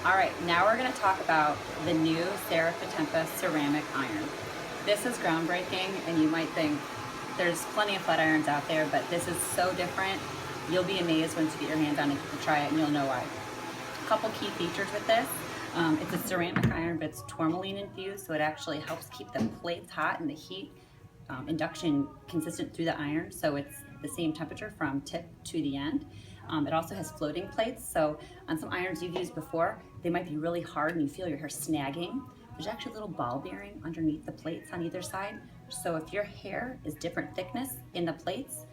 All right, now we're going to talk about the new Potempa ceramic iron. This is groundbreaking, and you might think there's plenty of flat irons out there, but this is so different. You'll be amazed once you get your hands on it to try it, and you'll know why. A couple key features with this. It's a ceramic iron, but it's tourmaline infused, so it actually helps keep the plates hot and the heat induction consistent through the iron, so it's the same temperature from tip to the end. It also has floating plates, so on some irons you've used before, they might be really hard and you feel your hair snagging. There's actually a little ball bearing underneath the plates on either side, so if your hair is different thickness in the plates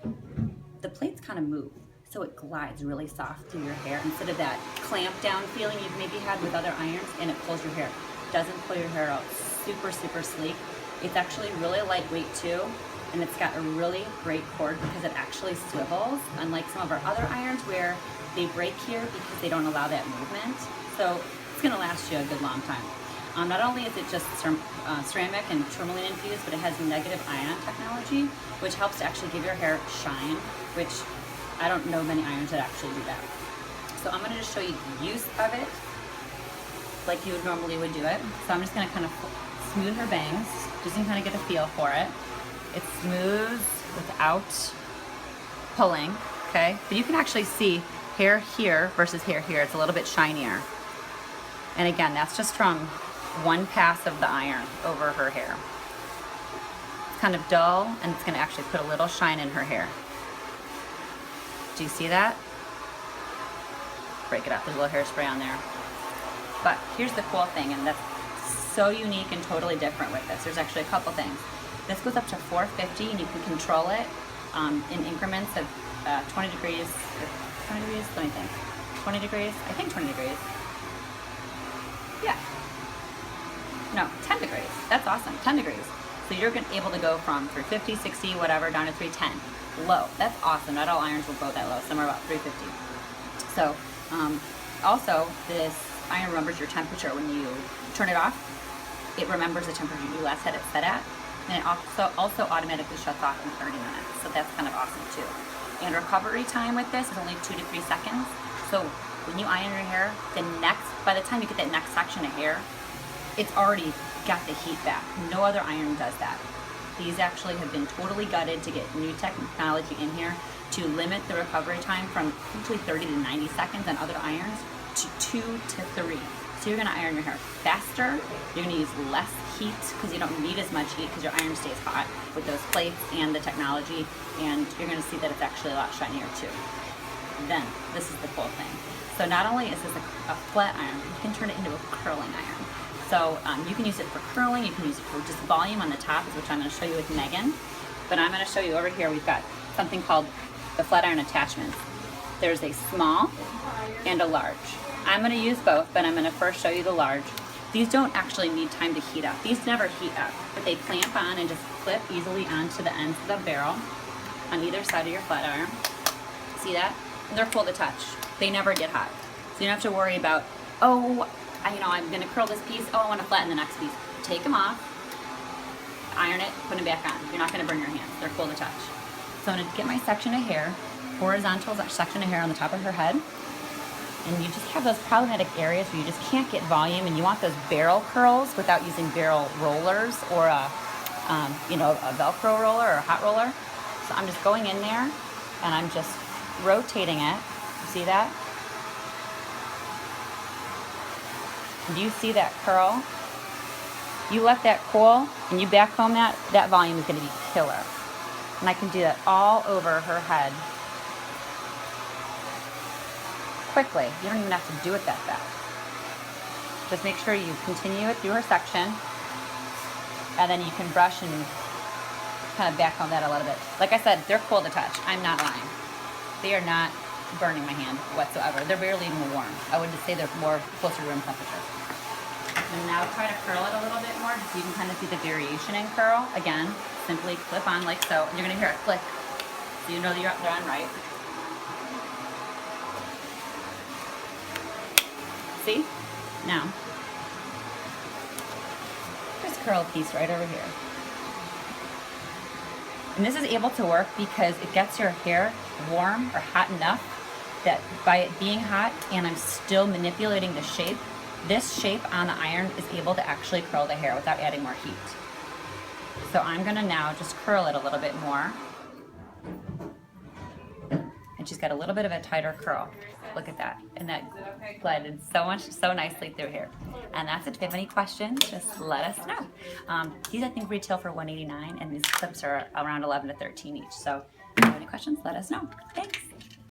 kind of move. So it glides really soft through your hair instead of that clamp down feeling you've maybe had with other irons, and it pulls your hair. It doesn't pull your hair out. Super, super sleek. It's actually really lightweight too, and it's got a really great cord because it actually swivels, unlike some of our other irons where they break here because they don't allow that movement. So it's gonna last you a good long time. Not only is it just ceramic and tourmaline infused, but it has negative ion technology, which helps to actually give your hair shine, which I don't know many irons that actually do that. So I'm gonna just show you the use of it like you would normally would do it. So I'm just gonna kind of smooth her bangs, just to kind of get a feel for it. It's smooth without pulling, okay? But you can actually see hair here versus hair here. It's a little bit shinier. And again, that's just from one pass of the iron over her hair. It's kind of dull, and it's gonna actually put a little shine in her hair. Do you see that? Break it up, there's a little hairspray on there. But here's the cool thing, and that's so unique and totally different with this. There's actually a couple things. This goes up to 450, and you can control it in increments of 20 degrees, 20 degrees, let me think. 20 degrees, I think 20 degrees. Yeah. No, 10 degrees. That's awesome, 10 degrees. So you're able to go from 350, 60, whatever, down to 310. Low, that's awesome. Not all irons will go that low. Some are about 350. So also this iron remembers your temperature when you turn it off. It remembers the temperature you last had it set at, and it also automatically shuts off in 30 minutes. So that's kind of awesome too. And recovery time with this is only 2 to 3 seconds. So when you iron your hair, by the time you get that next section of hair, it's already got the heat back. No other iron does that. These actually have been totally gutted to get new technology in here to limit the recovery time from usually 30 to 90 seconds on other irons to 2 to 3. So you're gonna iron your hair faster, you're gonna use less heat because you don't need as much heat because your iron stays hot with those plates and the technology, and you're gonna see that it's actually a lot shinier too. Then, this is the cool thing. So not only is this a flat iron, you can turn it into a curling iron. So you can use it for curling, you can use it for just volume on the top, which I'm going to show you with Megan. But I'm going to show you over here, we've got something called the flat iron attachments. There's a small and a large. I'm going to use both, but I'm going to first show you the large. These don't actually need time to heat up. These never heat up, but they clamp on and just clip easily onto the ends of the barrel on either side of your flat iron. See that? And they're cool to touch. They never get hot. So you don't have to worry about, oh, I'm gonna curl this piece, oh, I wanna flatten the next piece. Take them off, iron it, put them back on. You're not gonna burn your hands, they're cool to touch. So I'm gonna get my section of hair, horizontal section of hair on the top of her head, and you just have those problematic areas where you just can't get volume, and you want those barrel curls without using barrel rollers or a Velcro roller or a hot roller. So I'm just going in there, and I'm just rotating it. You see that? Do you see that curl? You let that cool and you back comb that volume is going to be killer. And I can do that all over her head quickly. You don't even have to do it that fast. Just make sure you continue it through her section, and then you can brush and kind of back comb that a little bit. Like I said, they're cool to touch. I'm not lying. They are not burning my hand whatsoever. They're barely even warm. I would just say they're more closer to room temperature. And now try to curl it a little bit more so you can kind of see the variation in curl. Again, simply clip on like so, and you're gonna hear it click. So you know that they're on right. See? Now, just curl a piece right over here. And this is able to work because it gets your hair warm or hot enough that by it being hot and I'm still manipulating the shape, this shape on the iron is able to actually curl the hair without adding more heat. So I'm gonna now just curl it a little bit more. And she's got a little bit of a tighter curl. Look at that. And that glided so nicely through here. And that's it. If you have any questions, just let us know. These I think retail for $189, and these clips are around $11 to $13 each. So if you have any questions, let us know. Thanks.